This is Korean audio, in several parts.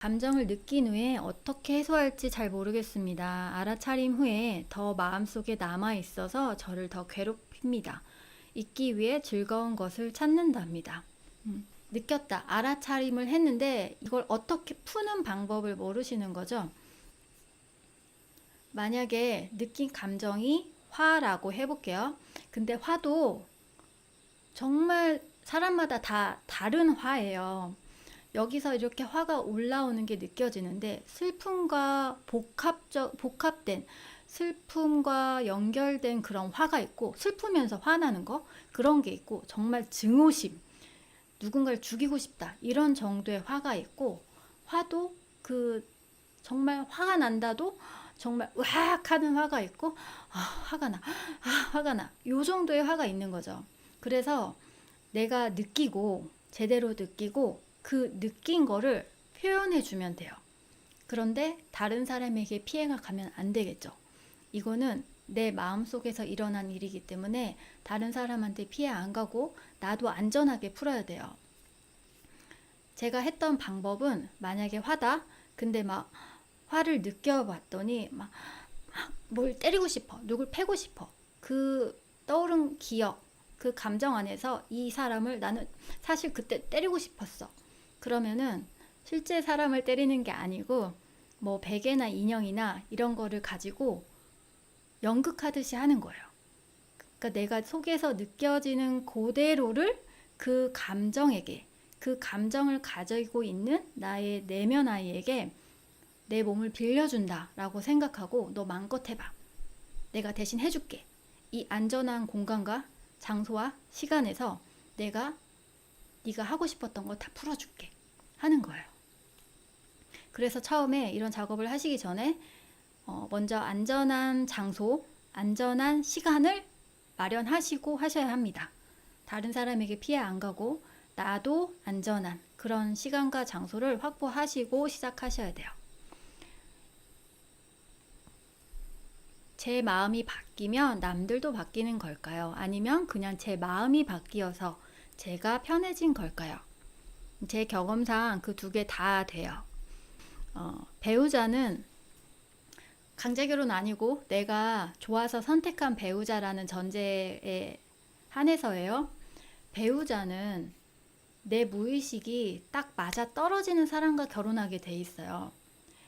감정을 느낀 후에 어떻게 해소할지 잘 모르겠습니다. 알아차림 후에 더 마음속에 남아있어서 저를 더 괴롭힙니다. 잊기 위해 즐거운 것을 찾는답니다. 느꼈다. 알아차림을 했는데 이걸 어떻게 푸는 방법을 모르시는 거죠. 만약에 느낀 감정이 화라고 해볼게요. 근데 화도 정말 사람마다 다 다른 화예요. 여기서 이렇게 화가 올라오는 게 느껴지는데 슬픔과 복합된 슬픔과 연결된 그런 화가 있고, 슬프면서 화나는 거 그런 게 있고, 정말 증오심, 누군가를 죽이고 싶다 이런 정도의 화가 있고, 화도 정말 화가 난다도 정말 으악 하는 화가 있고, 화가 나, 화가 나, 요 정도의 화가 있는 거죠. 그래서 내가 느끼고 제대로 느끼고 그 느낀 거를 표현해 주면 돼요. 그런데 다른 사람에게 피해가 가면 안 되겠죠. 이거는 내 마음속에서 일어난 일이기 때문에 다른 사람한테 피해 안 가고 나도 안전하게 풀어야 돼요. 제가 했던 방법은, 만약에 화다. 근데 막 화를 느껴봤더니 막 뭘 때리고 싶어, 누굴 패고 싶어. 그 떠오른 기억, 그 감정 안에서 이 사람을 나는 사실 그때 때리고 싶었어. 그러면은 실제 사람을 때리는 게 아니고 뭐 베개나 인형이나 이런 거를 가지고 연극하듯이 하는 거예요. 그러니까 내가 속에서 느껴지는 그대로를 그 감정에게, 그 감정을 가지고 있는 나의 내면 아이에게 내 몸을 빌려준다 라고 생각하고, 너 마음껏 해봐. 내가 대신 해줄게. 이 안전한 공간과 장소와 시간에서 내가 네가 하고 싶었던 거 다 풀어줄게 하는 거예요. 그래서 처음에 이런 작업을 하시기 전에 먼저 안전한 장소, 안전한 시간을 마련하시고 하셔야 합니다. 다른 사람에게 피해 안 가고 나도 안전한 그런 시간과 장소를 확보하시고 시작하셔야 돼요. 제 마음이 바뀌면 남들도 바뀌는 걸까요? 아니면 그냥 제 마음이 바뀌어서 제가 편해진 걸까요? 제 경험상 그 두 개 다 돼요. 배우자는 강제결혼 아니고 내가 좋아서 선택한 배우자라는 전제에 한해서예요. 배우자는 내 무의식이 딱 맞아 떨어지는 사람과 결혼하게 돼 있어요.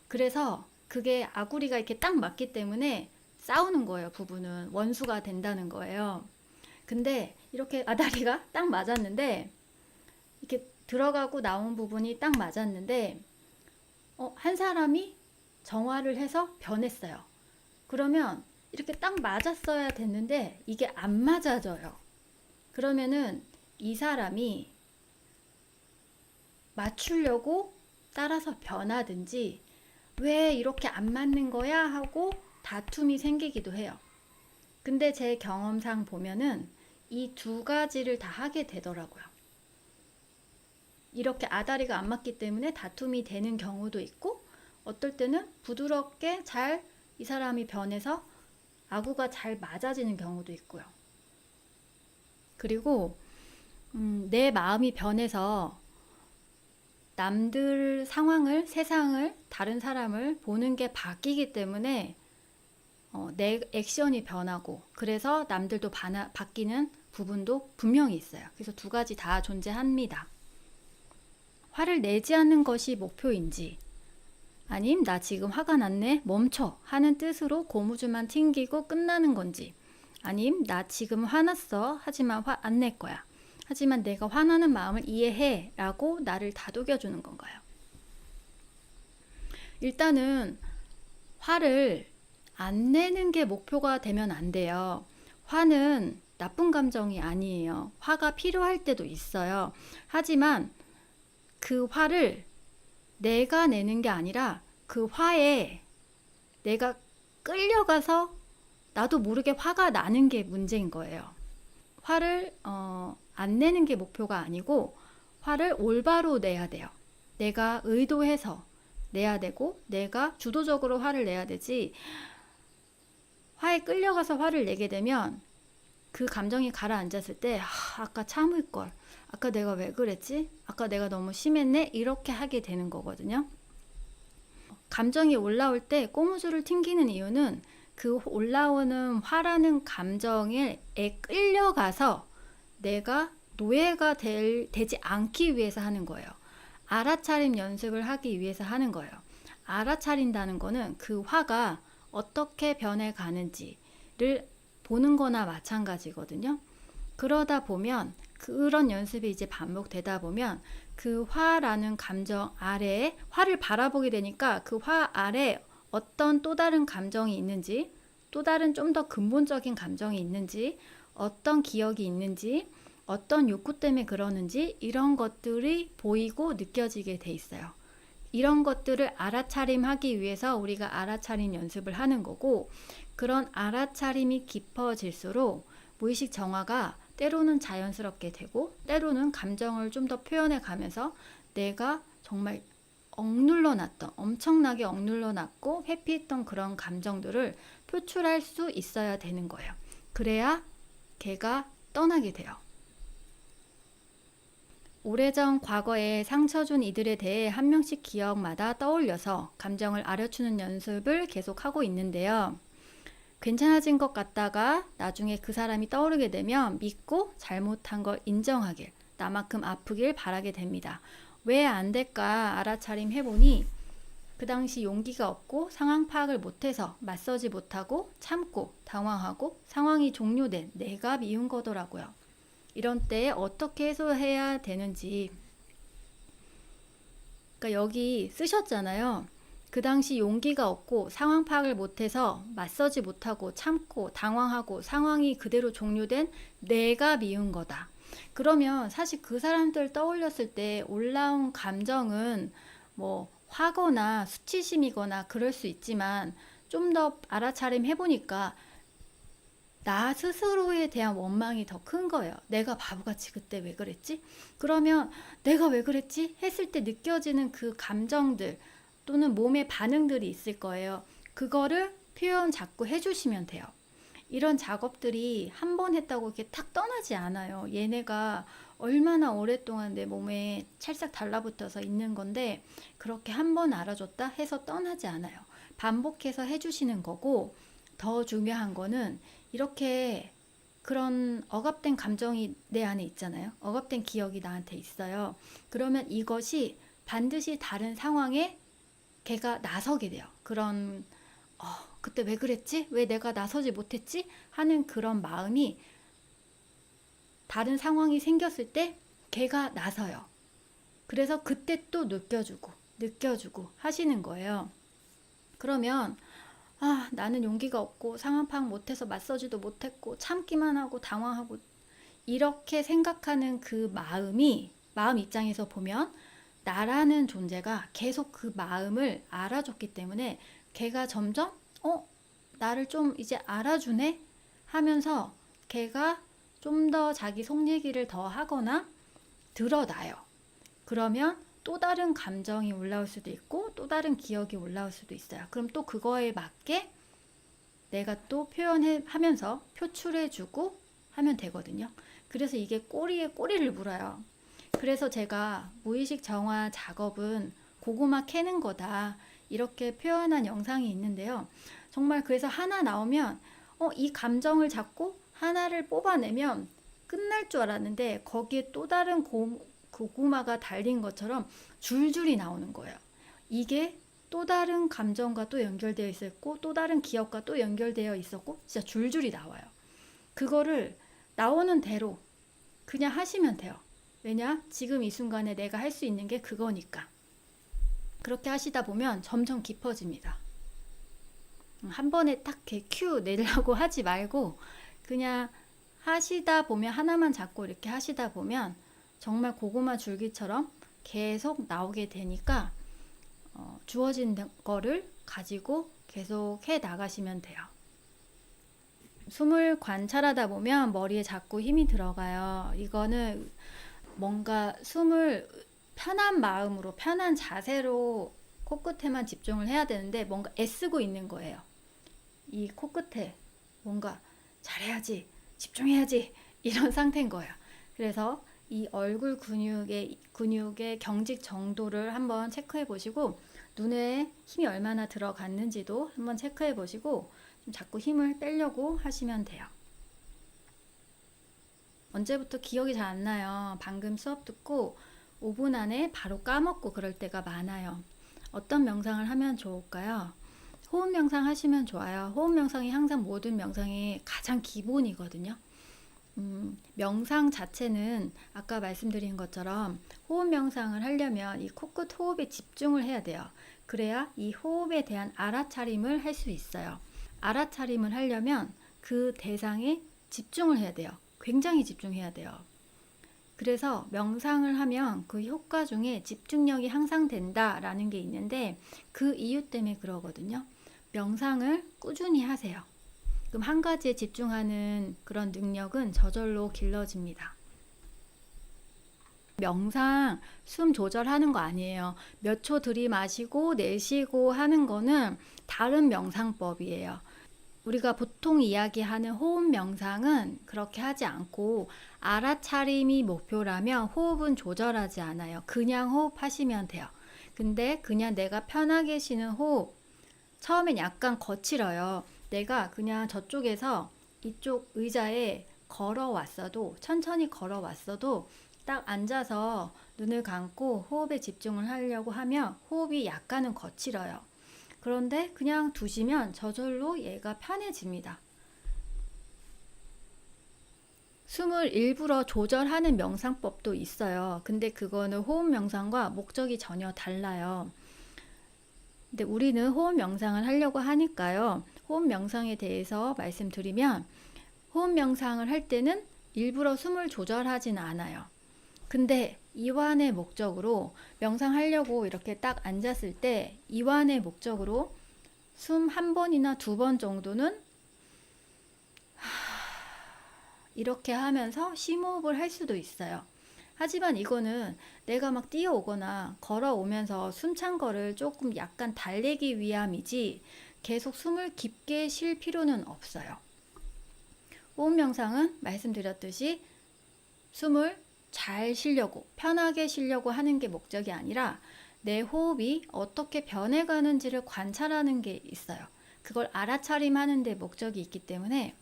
그래서 그게 아구리가 이렇게 딱 맞기 때문에 싸우는 거예요. 부부는 원수가 된다는 거예요. 근데 이렇게 아다리가 딱 맞았는데, 이렇게 들어가고 나온 부분이 딱 맞았는데 한 사람이 정화를 해서 변했어요. 그러면 이렇게 딱 맞았어야 됐는데 이게 안 맞아져요. 그러면은 이 사람이 맞추려고 따라서 변하든지, 왜 이렇게 안 맞는 거야 하고 다툼이 생기기도 해요. 근데 제 경험상 보면은 이 두 가지를 다 하게 되더라고요. 이렇게 아다리가 안 맞기 때문에 다툼이 되는 경우도 있고, 어떨 때는 부드럽게 잘 이 사람이 변해서 아구가 잘 맞아지는 경우도 있고요. 그리고 내 마음이 변해서 남들 상황을, 세상을, 다른 사람을 보는 게 바뀌기 때문에 내 액션이 변하고, 그래서 남들도 바뀌는 부분도 분명히 있어요. 그래서 두 가지 다 존재합니다. 화를 내지 않는 것이 목표인지, 아님 나 지금 화가 났네 멈춰 하는 뜻으로 고무줄만 튕기고 끝나는 건지, 아님 나 지금 화났어 하지만 화 안 낼 거야, 하지만 내가 화나는 마음을 이해해 라고 나를 다독여 주는 건가요? 일단은 화를 안 내는 게 목표가 되면 안 돼요. 화는 나쁜 감정이 아니에요. 화가 필요할 때도 있어요. 하지만 그 화를 내가 내는 게 아니라 그 화에 내가 끌려가서 나도 모르게 화가 나는 게 문제인 거예요. 화를 안 내는 게 목표가 아니고, 화를 올바로 내야 돼요. 내가 의도해서 내야 되고, 내가 주도적으로 화를 내야 되지, 화에 끌려가서 화를 내게 되면 그 감정이 가라앉았을 때 아까 참을걸, 아까 내가 왜 그랬지, 아까 내가 너무 심했네, 이렇게 하게 되는 거거든요. 감정이 올라올 때 꼬무줄을 튕기는 이유는 그 올라오는 화라는 감정에 끌려가서 내가 노예가 되지 않기 위해서 하는 거예요. 알아차림 연습을 하기 위해서 하는 거예요. 알아차린다는 거는 그 화가 어떻게 변해가는지를 보는 거나 마찬가지거든요. 그러다 보면 그런 연습이 이제 반복되다 보면 그 화라는 감정 아래에 화를 바라보게 되니까 그 화 아래 어떤 또 다른 감정이 있는지, 또 다른 좀 더 근본적인 감정이 있는지, 어떤 기억이 있는지, 어떤 욕구 때문에 그러는지 이런 것들이 보이고 느껴지게 돼 있어요. 이런 것들을 알아차림하기 위해서 우리가 알아차림 연습을 하는 거고, 그런 알아차림이 깊어질수록 무의식 정화가 때로는 자연스럽게 되고 때로는 감정을 좀 더 표현해 가면서 내가 정말 엄청나게 억눌러 놨고 회피했던 그런 감정들을 표출할 수 있어야 되는 거예요. 그래야 걔가 떠나게 돼요. 오래전 과거에 상처 준 이들에 대해 한 명씩 기억마다 떠올려서 감정을 아려추는 연습을 계속하고 있는데요. 괜찮아진 것 같다가 나중에 그 사람이 떠오르게 되면 믿고 잘못한 걸 인정하길, 나만큼 아프길 바라게 됩니다. 왜 안 될까 알아차림 해보니 그 당시 용기가 없고 상황 파악을 못해서 맞서지 못하고 참고 당황하고 상황이 종료된 내가 미운 거더라고요. 이런 때에 어떻게 해소해야 되는지, 그러니까 여기 쓰셨잖아요. 그 당시 용기가 없고 상황 파악을 못해서 맞서지 못하고 참고 당황하고 상황이 그대로 종료된 내가 미운 거다. 그러면 사실 그 사람들 떠올렸을 때 올라온 감정은 뭐 화거나 수치심이거나 그럴 수 있지만 좀 더 알아차림 해보니까 나 스스로에 대한 원망이 더 큰 거예요. 내가 바보같이 그때 왜 그랬지? 그러면 내가 왜 그랬지? 했을 때 느껴지는 그 감정들 또는 몸의 반응들이 있을 거예요. 그거를 표현 자꾸 해주시면 돼요. 이런 작업들이 한 번 했다고 이렇게 탁 떠나지 않아요. 얘네가 얼마나 오랫동안 내 몸에 찰싹 달라붙어서 있는 건데 그렇게 한 번 알아줬다 해서 떠나지 않아요. 반복해서 해주시는 거고, 더 중요한 거는 이렇게 그런 억압된 감정이 내 안에 있잖아요. 억압된 기억이 나한테 있어요. 그러면 이것이 반드시 다른 상황에 걔가 나서게 돼요. 그런 그때 왜 그랬지? 왜 내가 나서지 못했지? 하는 그런 마음이 다른 상황이 생겼을 때 걔가 나서요. 그래서 그때 또 느껴주고 하시는 거예요. 그러면 나는 용기가 없고 상황 파악 못해서 맞서지도 못했고 참기만 하고 당황하고 이렇게 생각하는 그 마음 입장에서 보면 나라는 존재가 계속 그 마음을 알아줬기 때문에 걔가 점점 나를 좀 이제 알아주네 하면서 걔가 좀 더 자기 속 얘기를 더 하거나 드러나요. 그러면 또 다른 감정이 올라올 수도 있고 또 다른 기억이 올라올 수도 있어요. 그럼 또 그거에 맞게 내가 또 표현하면서 표출해주고 하면 되거든요. 그래서 이게 꼬리에 꼬리를 물어요. 그래서 제가 무의식 정화 작업은 고구마 캐는 거다 이렇게 표현한 영상이 있는데요. 정말 그래서 하나 나오면 이 감정을 잡고 하나를 뽑아내면 끝날 줄 알았는데 거기에 또 다른 고구마가 달린 것처럼 줄줄이 나오는 거예요. 이게 또 다른 감정과 또 연결되어 있었고 또 다른 기억과 또 연결되어 있었고 진짜 줄줄이 나와요. 그거를 나오는 대로 그냥 하시면 돼요. 왜냐? 지금 이 순간에 내가 할 수 있는 게 그거니까. 그렇게 하시다 보면 점점 깊어집니다. 한 번에 딱 큐 내려고 하지 말고 그냥 하시다 보면 하나만 잡고 이렇게 하시다 보면 정말 고구마 줄기처럼 계속 나오게 되니까 주어진 거를 가지고 계속 해 나가시면 돼요. 숨을 관찰하다 보면 머리에 자꾸 힘이 들어가요. 이거는 뭔가 숨을 편한 마음으로 편한 자세로 코끝에만 집중을 해야 되는데 뭔가 애쓰고 있는 거예요. 이 코끝에 뭔가 잘해야지, 집중해야지 이런 상태인 거예요. 그래서 이 얼굴 근육의 경직 정도를 한번 체크해 보시고 눈에 힘이 얼마나 들어갔는지도 한번 체크해 보시고 좀 자꾸 힘을 빼려고 하시면 돼요. 언제부터 기억이 잘 안 나요. 방금 수업 듣고 5분 안에 바로 까먹고 그럴 때가 많아요. 어떤 명상을 하면 좋을까요? 호흡 명상 하시면 좋아요. 호흡 명상이 항상 모든 명상의 가장 기본이거든요. 명상 자체는 아까 말씀드린 것처럼 호흡 명상을 하려면 이 코끝 호흡에 집중을 해야 돼요. 그래야 이 호흡에 대한 알아차림을 할 수 있어요. 알아차림을 하려면 그 대상에 집중을 해야 돼요. 굉장히 집중해야 돼요. 그래서 명상을 하면 그 효과 중에 집중력이 향상된다라는 게 있는데 그 이유 때문에 그러거든요. 명상을 꾸준히 하세요. 그럼 한 가지에 집중하는 그런 능력은 저절로 길러집니다. 명상 숨 조절하는 거 아니에요. 몇 초 들이마시고 내쉬고 하는 거는 다른 명상법이에요. 우리가 보통 이야기하는 호흡 명상은 그렇게 하지 않고 알아차림이 목표라면 호흡은 조절하지 않아요. 그냥 호흡하시면 돼요. 근데 그냥 내가 편하게 쉬는 호흡, 처음엔 약간 거칠어요. 내가 그냥 저쪽에서 이쪽 의자에 걸어왔어도, 천천히 걸어왔어도 딱 앉아서 눈을 감고 호흡에 집중을 하려고 하면 호흡이 약간은 거칠어요. 그런데 그냥 두시면 저절로 얘가 편해집니다. 숨을 일부러 조절하는 명상법도 있어요. 근데 그거는 호흡 명상과 목적이 전혀 달라요. 근데 우리는 호흡 명상을 하려고 하니까요. 호흡 명상에 대해서 말씀드리면 호흡 명상을 할 때는 일부러 숨을 조절하진 않아요. 근데 이완의 목적으로 명상하려고 이렇게 딱 앉았을 때 이완의 목적으로 숨 한 번이나 두 번 정도는 이렇게 하면서 심호흡을 할 수도 있어요. 하지만 이거는 내가 막 뛰어오거나 걸어오면서 숨찬 거를 조금 약간 달래기 위함이지 계속 숨을 깊게 쉴 필요는 없어요. 호흡 명상은 말씀드렸듯이 숨을 잘 쉬려고 편하게 쉬려고 하는 게 목적이 아니라 내 호흡이 어떻게 변해가는지를 관찰하는 게 있어요. 그걸 알아차림하는 데 목적이 있기 때문에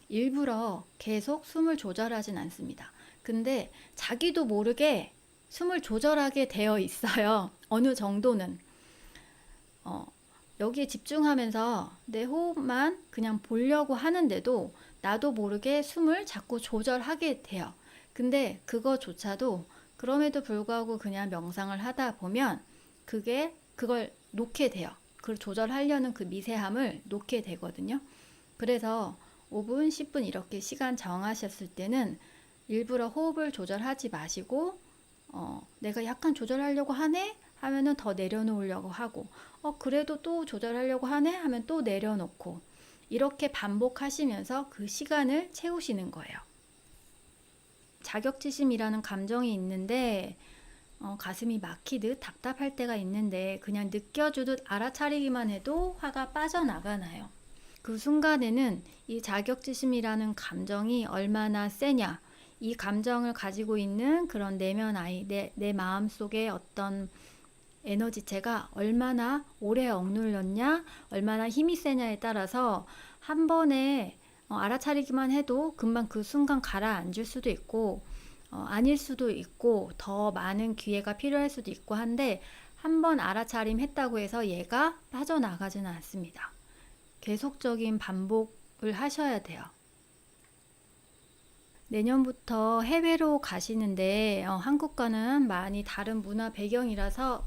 일부러 계속 숨을 조절하진 않습니다. 근데 자기도 모르게 숨을 조절하게 되어 있어요. 어느 정도는. 여기에 집중하면서 내 호흡만 그냥 보려고 하는데도 나도 모르게 숨을 자꾸 조절하게 돼요. 근데 그거조차도 그럼에도 불구하고 그냥 명상을 하다 보면 그걸 놓게 돼요. 그걸 조절하려는 그 미세함을 놓게 되거든요. 그래서 5분, 10분 이렇게 시간 정하셨을 때는 일부러 호흡을 조절하지 마시고 내가 약간 조절하려고 하네? 하면은 더 내려놓으려고 하고 그래도 또 조절하려고 하네? 하면 또 내려놓고 이렇게 반복하시면서 그 시간을 채우시는 거예요. 자격지심이라는 감정이 있는데 가슴이 막히듯 답답할 때가 있는데 그냥 느껴주듯 알아차리기만 해도 화가 빠져나가나요? 그 순간에는 이 자격지심이라는 감정이 얼마나 세냐, 이 감정을 가지고 있는 그런 내면 아이, 내 마음속에 어떤 에너지체가 얼마나 오래 억눌렸냐, 얼마나 힘이 세냐에 따라서 한 번에 알아차리기만 해도 금방 그 순간 가라앉을 수도 있고 아닐 수도 있고 더 많은 기회가 필요할 수도 있고 한데 한 번 알아차림 했다고 해서 얘가 빠져나가지는 않습니다. 계속적인 반복을 하셔야 돼요. 내년부터 해외로 가시는데 한국과는 많이 다른 문화 배경이라서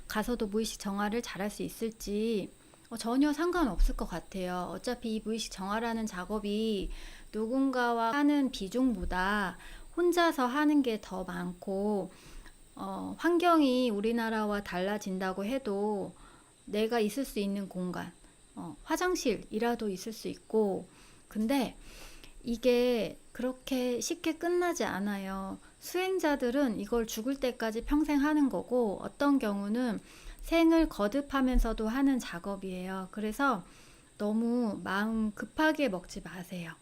가서도 무의식 정화를 잘할 수 있을지 전혀 상관없을 것 같아요. 어차피 이 무의식 정화라는 작업이 누군가와 하는 비중보다 혼자서 하는 게 더 많고 환경이 우리나라와 달라진다고 해도 내가 있을 수 있는 공간 화장실이라도 있을 수 있고 근데 이게 그렇게 쉽게 끝나지 않아요. 수행자들은 이걸 죽을 때까지 평생 하는 거고 어떤 경우는 생을 거듭하면서도 하는 작업이에요. 그래서 너무 마음 급하게 먹지 마세요.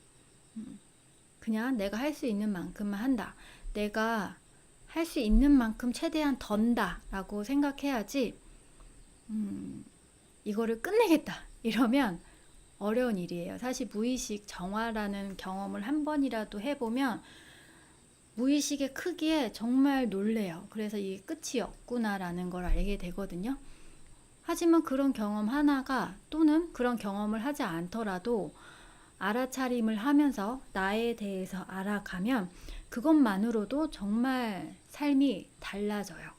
그냥 내가 할 수 있는 만큼만 한다. 내가 할 수 있는 만큼 최대한 던다 라고 생각해야지 이거를 끝내겠다 이러면 어려운 일이에요. 사실 무의식 정화라는 경험을 한 번이라도 해보면 무의식의 크기에 정말 놀래요. 그래서 이게 끝이 없구나라는 걸 알게 되거든요. 하지만 그런 경험 하나가 또는 그런 경험을 하지 않더라도 알아차림을 하면서 나에 대해서 알아가면 그것만으로도 정말 삶이 달라져요.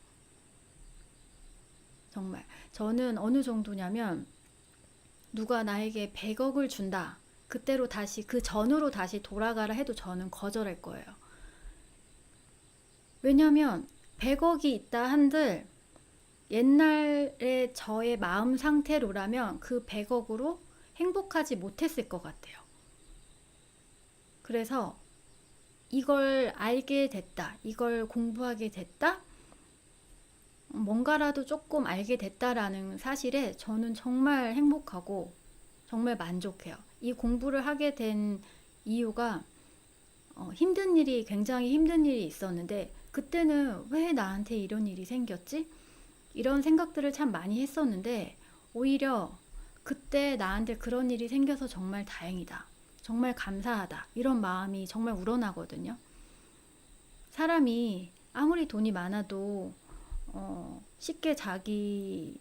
정말. 저는 어느 정도냐면 누가 나에게 100억을 준다. 그때로 다시 그 전으로 다시 돌아가라 해도 저는 거절할 거예요. 왜냐면 100억이 있다 한들 옛날의 저의 마음 상태로라면 그 100억으로 행복하지 못했을 것 같아요. 그래서 이걸 알게 됐다. 이걸 공부하게 됐다. 뭔가라도 조금 알게 됐다라는 사실에 저는 정말 행복하고 정말 만족해요. 이 공부를 하게 된 이유가 힘든 일이 굉장히 힘든 일이 있었는데 그때는 왜 나한테 이런 일이 생겼지? 이런 생각들을 참 많이 했었는데 오히려 그때 나한테 그런 일이 생겨서 정말 다행이다. 정말 감사하다. 이런 마음이 정말 우러나거든요. 사람이 아무리 돈이 많아도 쉽게 자기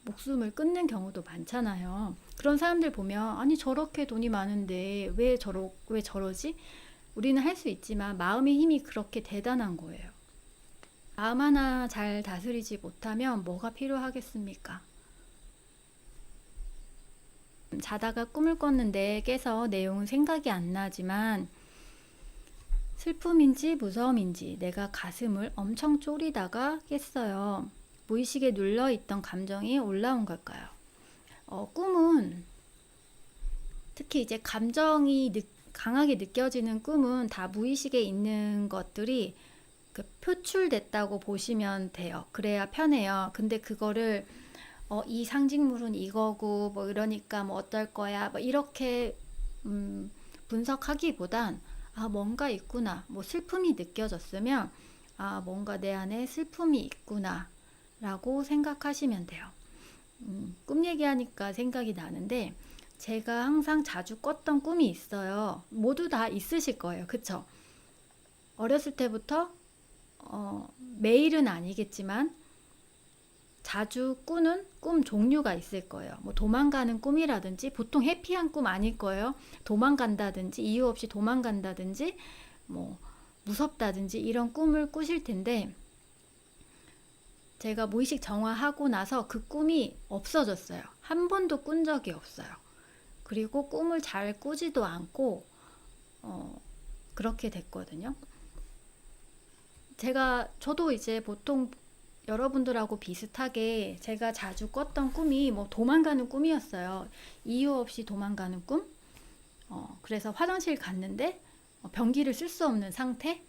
목숨을 끊는 경우도 많잖아요. 그런 사람들 보면 아니 저렇게 돈이 많은데 왜 저러지? 우리는 할 수 있지만 마음의 힘이 그렇게 대단한 거예요. 마음 하나 잘 다스리지 못하면 뭐가 필요하겠습니까? 자다가 꿈을 꿨는데 깨서 내용은 생각이 안 나지만 슬픔인지 무서움인지 내가 가슴을 엄청 졸이다가 깼어요. 무의식에 눌러있던 감정이 올라온 걸까요? 꿈은 특히 이제 감정이 강하게 느껴지는 꿈은 다 무의식에 있는 것들이 표출됐다고 보시면 돼요. 그래야 편해요. 근데 그거를 이 상징물은 이거고 뭐 이러니까 뭐 어떨 거야 뭐 이렇게 분석하기보단 뭔가 있구나. 뭐 슬픔이 느껴졌으면 뭔가 내 안에 슬픔이 있구나 라고 생각하시면 돼요. 꿈 얘기하니까 생각이 나는데 제가 항상 자주 꿨던 꿈이 있어요. 모두 다 있으실 거예요. 그쵸? 어렸을 때부터 매일은 아니겠지만 자주 꾸는 꿈 종류가 있을 거예요. 뭐 도망가는 꿈이라든지 보통 해피한 꿈 아닐 거예요. 도망간다든지 이유 없이 도망간다든지 뭐 무섭다든지 이런 꿈을 꾸실 텐데 제가 무의식 정화하고 나서 그 꿈이 없어졌어요. 한 번도 꾼 적이 없어요. 그리고 꿈을 잘 꾸지도 않고 그렇게 됐거든요. 저도 이제 보통 여러분들하고 비슷하게 제가 자주 꿨던 꿈이 뭐 도망가는 꿈이었어요. 이유 없이 도망가는 꿈. 그래서 화장실 갔는데 변기를 쓸 수 없는 상태.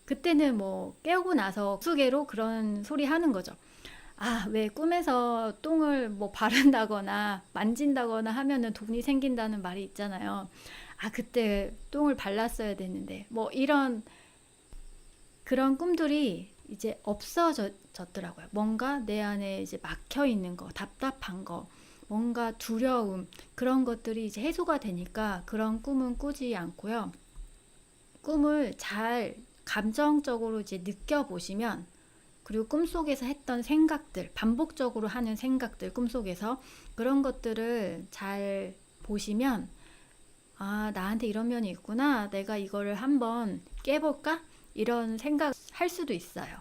그때는 뭐 깨우고 나서 수계로 그런 소리 하는 거죠. 왜 꿈에서 똥을 뭐 바른다거나 만진다거나 하면은 돈이 생긴다는 말이 있잖아요. 그때 똥을 발랐어야 되는데 뭐 이런 그런 꿈들이 이제 없어졌더라고요. 뭔가 내 안에 이제 막혀 있는 거, 답답한 거, 뭔가 두려움, 그런 것들이 이제 해소가 되니까 그런 꿈은 꾸지 않고요. 꿈을 잘 감정적으로 이제 느껴보시면, 그리고 꿈속에서 했던 생각들, 반복적으로 하는 생각들, 꿈속에서 그런 것들을 잘 보시면, 나한테 이런 면이 있구나. 내가 이거를 한번 깨볼까? 이런 생각 할 수도 있어요.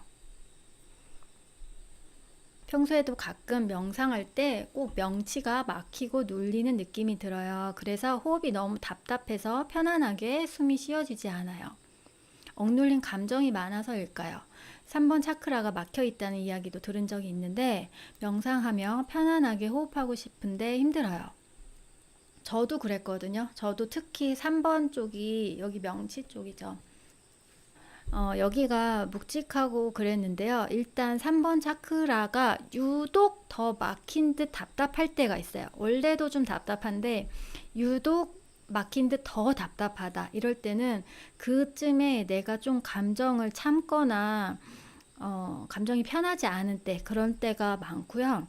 평소에도 가끔 명상할 때 꼭 명치가 막히고 눌리는 느낌이 들어요. 그래서 호흡이 너무 답답해서 편안하게 숨이 쉬어지지 않아요. 억눌린 감정이 많아서일까요? 3번 차크라가 막혀 있다는 이야기도 들은 적이 있는데 명상하며 편안하게 호흡하고 싶은데 힘들어요. 저도 그랬거든요. 저도 특히 3번 쪽이 여기 명치 쪽이죠. 여기가 묵직하고 그랬는데요. 일단 3번 차크라가 유독 더 막힌 듯 답답할 때가 있어요. 원래도 좀 답답한데 유독 막힌 듯 더 답답하다. 이럴 때는 그쯤에 내가 좀 감정을 참거나 감정이 편하지 않은 때, 그런 때가 많고요.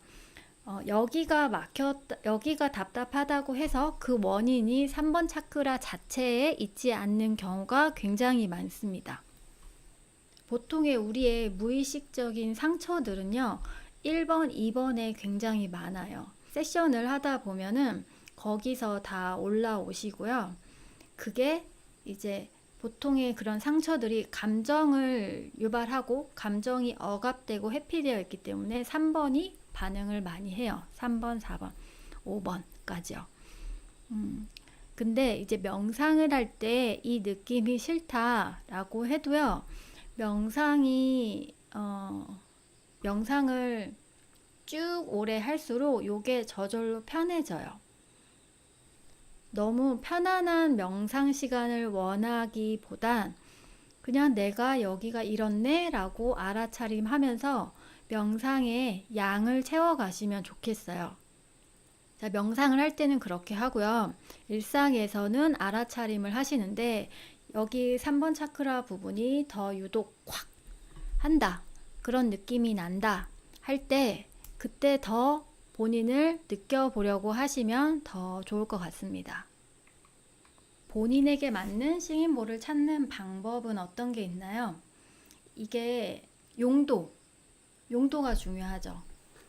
여기가 답답하다고 해서 그 원인이 3번 차크라 자체에 있지 않는 경우가 굉장히 많습니다. 보통의 우리의 무의식적인 상처들은요, 1번, 2번에 굉장히 많아요. 세션을 하다 보면은 거기서 다 올라오시고요. 그게 이제 보통의 그런 상처들이 감정을 유발하고 감정이 억압되고 회피되어 있기 때문에 3번이 반응을 많이 해요. 3번, 4번, 5번까지요. 근데 이제 명상을 할 때 이 느낌이 싫다라고 해도요. 명상을 쭉 오래 할수록 요게 저절로 편해져요. 너무 편안한 명상 시간을 원하기보단 그냥 내가 여기가 이렇네 라고 알아차림하면서 명상의 양을 채워가시면 좋겠어요. 자, 명상을 할 때는 그렇게 하고요. 일상에서는 알아차림을 하시는데 여기 3번 차크라 부분이 더 유독 확 한다, 그런 느낌이 난다 할 때 그때 더 본인을 느껴보려고 하시면 더 좋을 것 같습니다. 본인에게 맞는 싱잉볼을 찾는 방법은 어떤 게 있나요? 이게 용도가 중요하죠.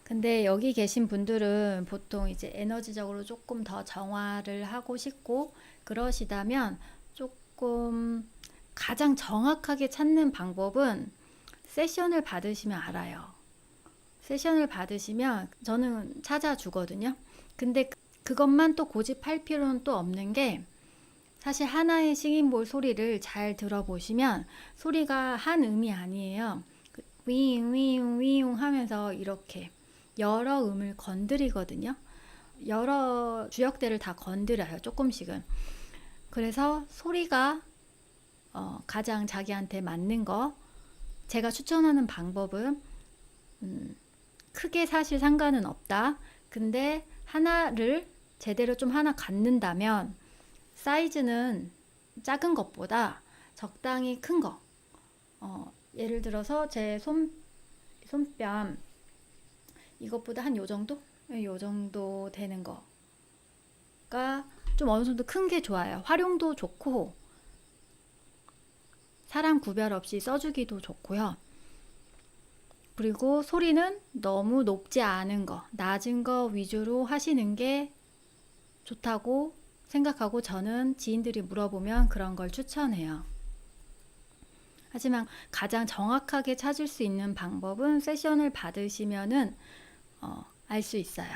근데 여기 계신 분들은 보통 이제 에너지적으로 조금 더 정화를 하고 싶고 그러시다면 조금 가장 정확하게 찾는 방법은 세션을 받으시면 알아요. 세션을 받으시면 저는 찾아주거든요. 근데 그것만 또 고집할 필요는 또 없는 게 사실 하나의 싱잉볼 소리를 잘 들어보시면 소리가 한 음이 아니에요. 윙윙 윙 하면서 이렇게 여러 음을 건드리거든요. 여러 주역대를 다 건드려요. 조금씩은. 그래서 소리가 가장 자기한테 맞는 거, 제가 추천하는 방법은 크게 사실 상관은 없다. 근데 하나를 제대로 좀 하나 갖는다면 사이즈는 작은 것보다 적당히 큰 거, 예를 들어서 제 손뺨 이것보다 한 요 정도? 요 정도 되는 거가 좀 어느 정도 큰 게 좋아요. 활용도 좋고 사람 구별 없이 써주기도 좋고요. 그리고 소리는 너무 높지 않은 거, 낮은 거 위주로 하시는 게 좋다고 생각하고 저는 지인들이 물어보면 그런 걸 추천해요. 하지만 가장 정확하게 찾을 수 있는 방법은 세션을 받으시면은 알 수 있어요.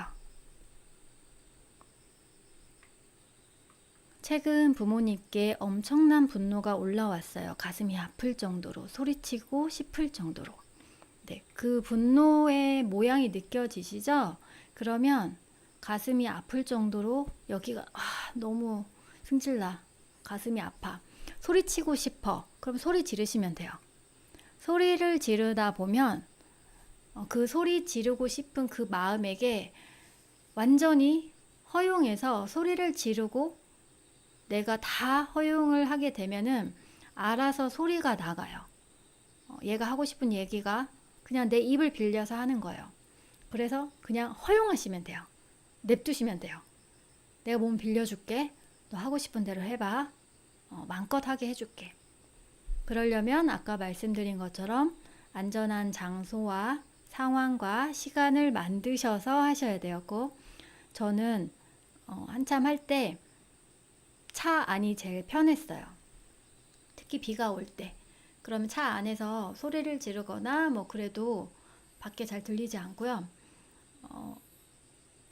최근 부모님께 엄청난 분노가 올라왔어요. 가슴이 아플 정도로, 소리치고 싶을 정도로. 네, 그 분노의 모양이 느껴지시죠? 그러면 가슴이 아플 정도로 여기가 너무 승질나, 가슴이 아파, 소리치고 싶어. 그럼 소리 지르시면 돼요. 소리를 지르다 보면 그 소리 지르고 싶은 그 마음에게 완전히 허용해서 소리를 지르고 내가 다 허용을 하게 되면은 알아서 소리가 나가요. 얘가 하고 싶은 얘기가 그냥 내 입을 빌려서 하는 거예요. 그래서 그냥 허용하시면 돼요. 냅두시면 돼요. 내가 몸 빌려줄게. 너 하고 싶은 대로 해봐. 마음껏 하게 해줄게. 그러려면 아까 말씀드린 것처럼 안전한 장소와 상황과 시간을 만드셔서 하셔야 돼요. 꼭. 저는 한참 할 때 차 안이 제일 편했어요. 특히 비가 올 때. 그러면 차 안에서 소리를 지르거나 뭐 그래도 밖에 잘 들리지 않고요.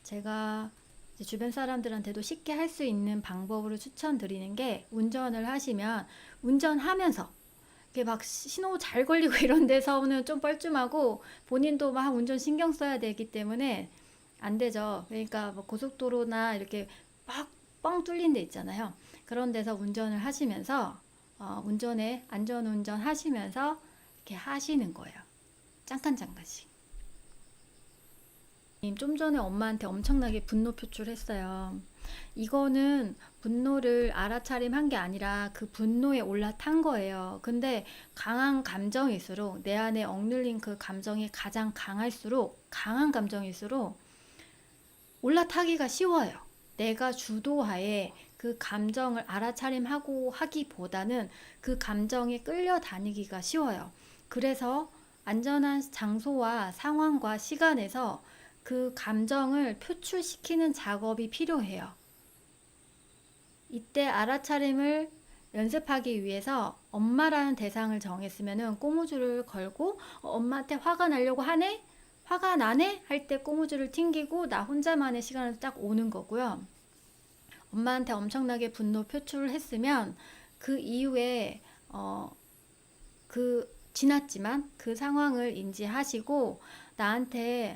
제가 이제 주변 사람들한테도 쉽게 할 수 있는 방법으로 추천드리는 게 운전을 하시면 운전하면서 이게 막 신호 잘 걸리고 이런 데서는 좀 뻘쭘하고 본인도 막 운전 신경 써야 되기 때문에 안 되죠. 그러니까 뭐 고속도로나 이렇게 막 뻥 뚫린 데 있잖아요. 그런 데서 운전을 하시면서 안전운전 하시면서 이렇게 하시는 거예요. 잠깐씩. 좀 전에 엄마한테 엄청나게 분노 표출했어요. 이거는 분노를 알아차림한 게 아니라 그 분노에 올라탄 거예요. 근데 강한 감정일수록, 내 안에 억눌린 그 감정이 가장 강한 감정일수록 올라타기가 쉬워요. 내가 주도하에 그 감정을 알아차림하고 하기보다는 그 감정에 끌려다니기가 쉬워요. 그래서 안전한 장소와 상황과 시간에서 그 감정을 표출시키는 작업이 필요해요. 이때 알아차림을 연습하기 위해서 엄마라는 대상을 정했으면 꼬무줄을 걸고 엄마한테 화가 나려고 하네? 화가 나네? 할 때 꼬무줄을 튕기고 나 혼자만의 시간을 딱 오는 거고요. 엄마한테 엄청나게 분노 표출을 했으면 그 이후에 지났지만 그 상황을 인지하시고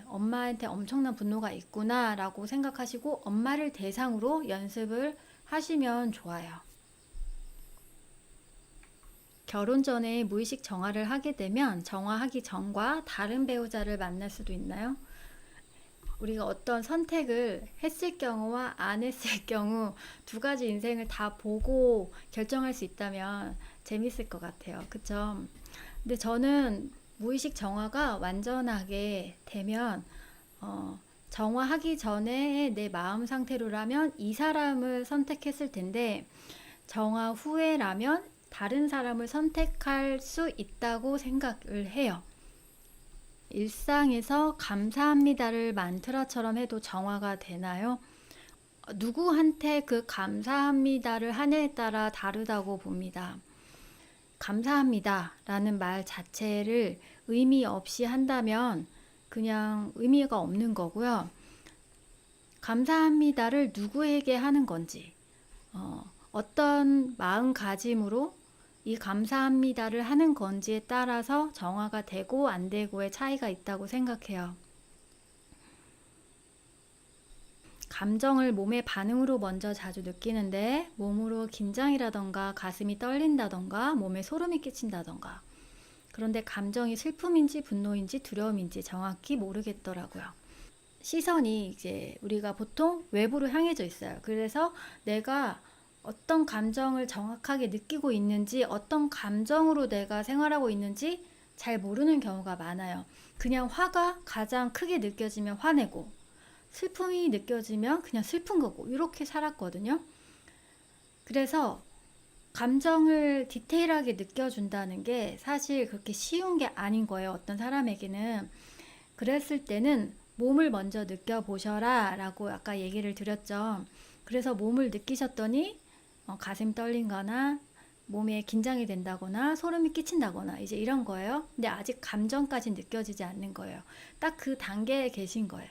엄마한테 엄청난 분노가 있구나 라고 생각하시고 엄마를 대상으로 연습을 하시면 좋아요. 결혼 전에 무의식 정화를 하게 되면 정화하기 전과 다른 배우자를 만날 수도 있나요? 우리가 어떤 선택을 했을 경우와 안 했을 경우 두 가지 인생을 다 보고 결정할 수 있다면 재밌을 것 같아요. 그쵸? 근데 저는 무의식 정화가 완전하게 되면 정화하기 전에 내 마음 상태로라면 이 사람을 선택했을 텐데 정화 후에라면 다른 사람을 선택할 수 있다고 생각을 해요. 일상에서 감사합니다를 만트라처럼 해도 정화가 되나요? 누구한테 그 감사합니다를 하냐에 따라 다르다고 봅니다. 감사합니다 라는 말 자체를 의미 없이 한다면 그냥 의미가 없는 거고요. 감사합니다를 누구에게 하는 건지, 어떤 마음가짐으로 이 감사합니다를 하는 건지에 따라서 정화가 되고 안 되고의 차이가 있다고 생각해요. 감정을 몸의 반응으로 먼저 자주 느끼는데 몸으로 긴장이라던가 가슴이 떨린다던가 몸에 소름이 끼친다던가, 그런데 감정이 슬픔인지 분노인지 두려움인지 정확히 모르겠더라고요. 시선이 이제 우리가 보통 외부로 향해져 있어요. 그래서 내가 어떤 감정을 정확하게 느끼고 있는지, 어떤 감정으로 내가 생활하고 있는지 잘 모르는 경우가 많아요. 그냥 화가 가장 크게 느껴지면 화내고, 슬픔이 느껴지면 그냥 슬픈 거고, 이렇게 살았거든요. 그래서 감정을 디테일하게 느껴준다는 게 사실 그렇게 쉬운 게 아닌 거예요. 어떤 사람에게는. 그랬을 때는 몸을 먼저 느껴보셔라 라고 아까 얘기를 드렸죠. 그래서 몸을 느끼셨더니 가슴 떨린 거나 몸에 긴장이 된다거나 소름이 끼친다거나 이제 이런 거예요. 근데 아직 감정까지 느껴지지 않는 거예요. 딱 그 단계에 계신 거예요.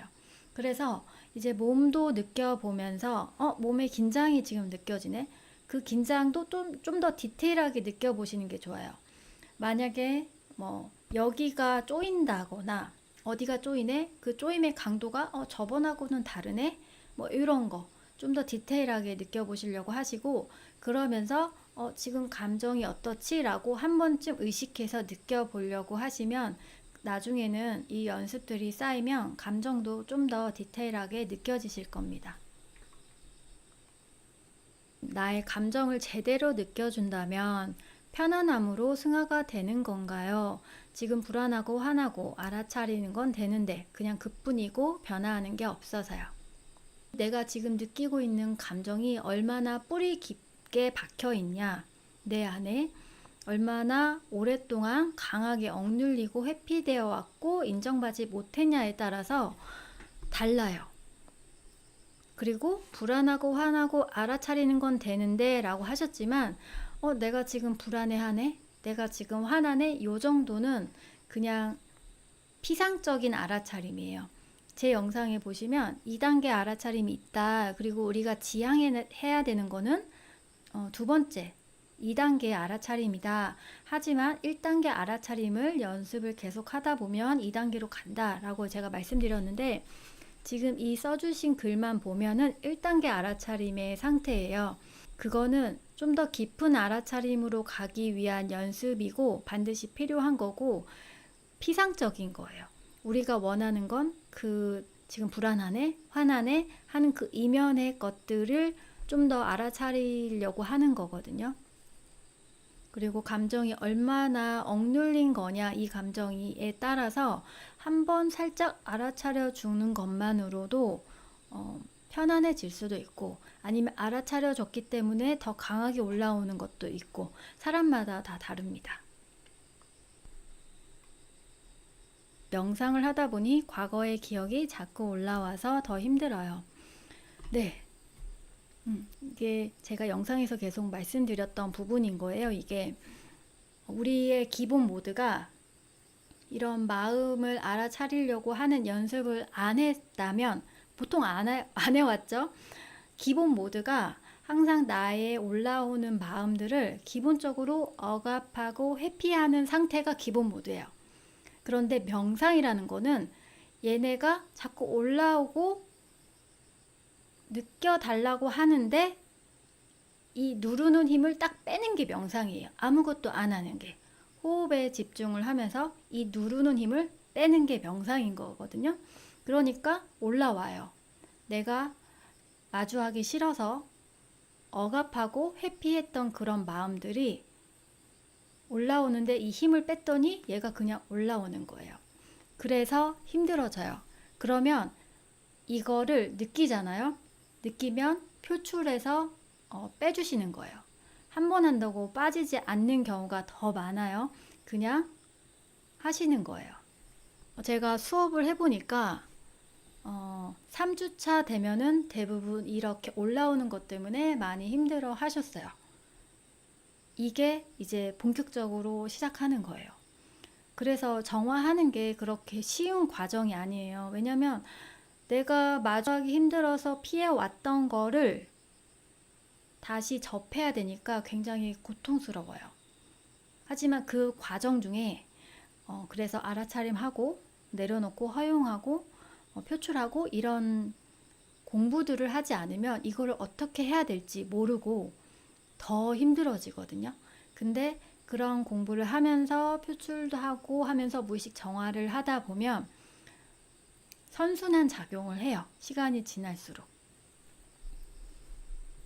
그래서 이제 몸도 느껴보면서 몸에 긴장이 지금 느껴지네. 그 긴장도 좀 더 디테일하게 느껴보시는 게 좋아요. 만약에 여기가 쪼인다거나 어디가 쪼이네? 그 쪼임의 강도가 저번하고는 다르네? 이런 거 좀 더 디테일하게 느껴보시려고 하시고, 그러면서 지금 감정이 어떻지? 라고 한 번쯤 의식해서 느껴보려고 하시면 나중에는 이 연습들이 쌓이면 감정도 좀 더 디테일하게 느껴지실 겁니다. 나의 감정을 제대로 느껴준다면 편안함으로 승화가 되는 건가요? 지금 불안하고 화나고 알아차리는 건 되는데 그냥 그뿐이고 변화하는 게 없어서요. 내가 지금 느끼고 있는 감정이 얼마나 뿌리 깊게 박혀 있냐, 내 안에 얼마나 오랫동안 강하게 억눌리고 회피되어 왔고 인정받지 못했냐에 따라서 달라요. 그리고 불안하고 화나고 알아차리는 건 되는데 라고 하셨지만 내가 지금 불안해하네? 내가 지금 화나네? 요 정도는 그냥 피상적인 알아차림이에요. 제 영상에 보시면 2단계 알아차림이 있다. 그리고 우리가 지향해야 되는 거는 두 번째 2단계 알아차림이다. 하지만 1단계 알아차림을 연습을 계속 하다 보면 2단계로 간다 라고 제가 말씀드렸는데, 지금 이 써주신 글만 보면은 1단계 알아차림의 상태예요. 그거는 좀 더 깊은 알아차림으로 가기 위한 연습이고 반드시 필요한 거고 피상적인 거예요. 우리가 원하는 건 그 지금 불안하네, 화나네 하는 그 이면의 것들을 좀 더 알아차리려고 하는 거거든요. 그리고 감정이 얼마나 억눌린 거냐, 이 감정이에 따라서 한번 살짝 알아차려 주는 것만으로도 편안해질 수도 있고, 아니면 알아차려 줬기 때문에 더 강하게 올라오는 것도 있고, 사람마다 다 다릅니다. 명상을 하다 보니 과거의 기억이 자꾸 올라와서 더 힘들어요. 네. 이게 제가 영상에서 계속 말씀드렸던 부분인 거예요. 이게 우리의 기본 모드가 이런 마음을 알아차리려고 하는 연습을 안 했다면, 보통 안 해왔죠? 기본 모드가 항상 나의 올라오는 마음들을 기본적으로 억압하고 회피하는 상태가 기본 모드예요. 그런데 명상이라는 거는 얘네가 자꾸 올라오고 느껴달라고 하는데 이 누르는 힘을 딱 빼는 게 명상이에요. 아무것도 안 하는 게. 호흡에 집중을 하면서 이 누르는 힘을 빼는 게 명상인 거거든요. 그러니까 올라와요. 내가 마주하기 싫어서 억압하고 회피했던 그런 마음들이 올라오는데 이 힘을 뺐더니 얘가 그냥 올라오는 거예요. 그래서 힘들어져요. 그러면 이거를 느끼잖아요. 느끼면 표출해서 빼주시는 거예요. 한 번 한다고 빠지지 않는 경우가 더 많아요. 그냥 하시는 거예요. 제가 수업을 해보니까 3주차 되면은 대부분 이렇게 올라오는 것 때문에 많이 힘들어 하셨어요. 이게 이제 본격적으로 시작하는 거예요. 그래서 정화하는 게 그렇게 쉬운 과정이 아니에요. 왜냐면 내가 마주하기 힘들어서 피해왔던 거를 다시 접해야 되니까 굉장히 고통스러워요. 하지만 그 과정 중에 그래서 알아차림하고 내려놓고 허용하고 표출하고 이런 공부들을 하지 않으면 이거를 어떻게 해야 될지 모르고 더 힘들어지거든요. 근데 그런 공부를 하면서 표출도 하고 하면서 무의식 정화를 하다 보면 선순환 작용을 해요. 시간이 지날수록.